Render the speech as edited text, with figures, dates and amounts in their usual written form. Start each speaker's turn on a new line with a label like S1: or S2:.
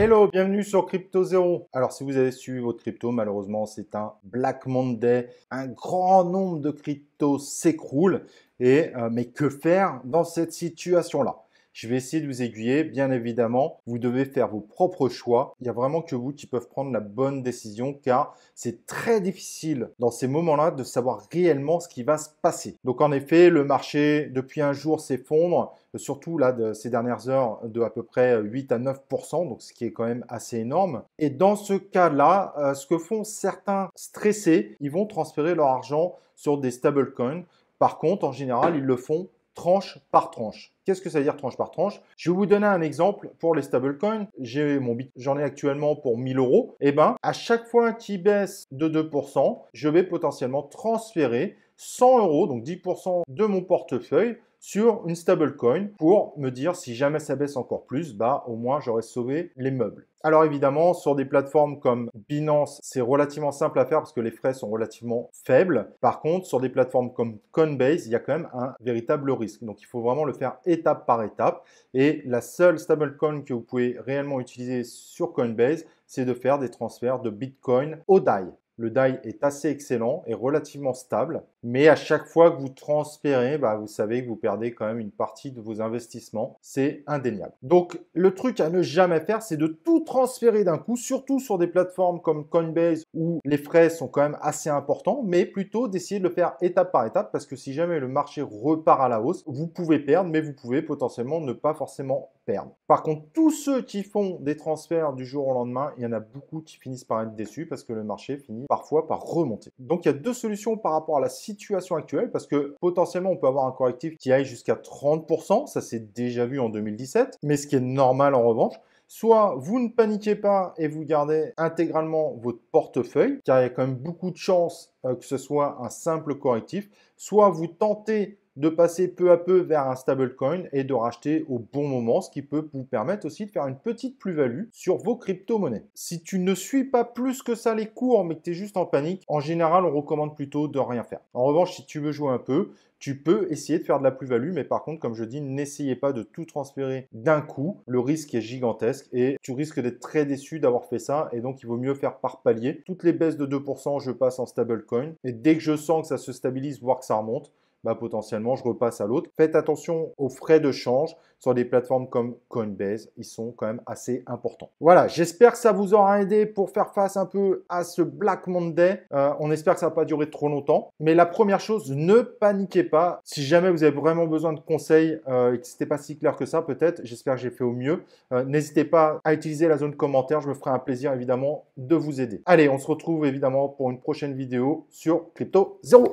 S1: Hello, bienvenue sur Crypto Zéro. Alors si vous avez suivi votre crypto, malheureusement c'est un Black Monday. Un grand nombre de cryptos s'écroulent. Mais que faire dans cette situation-là? Je vais essayer de vous aiguiller, bien évidemment. Vous devez faire vos propres choix. Il n'y a vraiment que vous qui peuvent prendre la bonne décision car c'est très difficile dans ces moments-là de savoir réellement ce qui va se passer. Donc en effet, le marché depuis un jour s'effondre, surtout là de ces dernières heures de à peu près 8 à 9%, donc ce qui est quand même assez énorme. Et dans ce cas-là, ce que font certains stressés, ils vont transférer leur argent sur des stablecoins. Par contre, en général, ils le font tranche par tranche. Qu'est-ce que ça veut dire tranche par tranche? Je vais vous donner un exemple pour les stablecoins. J'en ai actuellement pour 1000 euros. Et ben, à chaque fois qu'il baisse de 2%, je vais potentiellement transférer 100 euros, donc 10% de mon portefeuille sur une stablecoin pour me dire si jamais ça baisse encore plus, bah au moins j'aurais sauvé les meubles. Alors évidemment, sur des plateformes comme Binance, c'est relativement simple à faire parce que les frais sont relativement faibles. Par contre, sur des plateformes comme Coinbase, il y a quand même un véritable risque. Donc il faut vraiment le faire étape par étape. Et la seule stablecoin que vous pouvez réellement utiliser sur Coinbase, c'est de faire des transferts de Bitcoin au DAI. Le DAI est assez excellent et relativement stable, mais à chaque fois que vous transférez, vous savez que vous perdez quand même une partie de vos investissements. C'est indéniable. Donc, le truc à ne jamais faire, c'est de tout transférer d'un coup, surtout sur des plateformes comme Coinbase où les frais sont quand même assez importants, mais plutôt d'essayer de le faire étape par étape parce que si jamais le marché repart à la hausse, vous pouvez perdre, mais vous pouvez potentiellement ne pas forcément perdre. Par contre, tous ceux qui font des transferts du jour au lendemain, il y en a beaucoup qui finissent par être déçus parce que le marché finit parfois par remonter. Donc, il y a deux solutions par rapport à la situation actuelle parce que potentiellement, on peut avoir un correctif qui aille jusqu'à 30%. Ça, c'est déjà vu en 2017. Mais ce qui est normal en revanche, soit vous ne paniquez pas et vous gardez intégralement votre portefeuille, car il y a quand même beaucoup de chances que ce soit un simple correctif, soit vous tentez de passer peu à peu vers un stablecoin et de racheter au bon moment, ce qui peut vous permettre aussi de faire une petite plus-value sur vos crypto-monnaies. Si tu ne suis pas plus que ça les cours, mais que tu es juste en panique, en général, on recommande plutôt de rien faire. En revanche, si tu veux jouer un peu, tu peux essayer de faire de la plus-value, mais par contre, comme je dis, n'essayez pas de tout transférer d'un coup. Le risque est gigantesque et tu risques d'être très déçu d'avoir fait ça. Et donc, il vaut mieux faire par palier. Toutes les baisses de 2%, je passe en stablecoin. Et dès que je sens que ça se stabilise, voire que ça remonte, potentiellement, je repasse à l'autre. Faites attention aux frais de change sur des plateformes comme Coinbase. Ils sont quand même assez importants. Voilà, j'espère que ça vous aura aidé pour faire face un peu à ce Black Monday. On espère que ça ne va pas durer trop longtemps. Mais la première chose, ne paniquez pas. Si jamais vous avez vraiment besoin de conseils et que ce n'était pas si clair que ça, peut-être, j'espère que j'ai fait au mieux. N'hésitez pas à utiliser la zone commentaire. Je me ferai un plaisir évidemment de vous aider. Allez, on se retrouve évidemment pour une prochaine vidéo sur Crypto Zéro.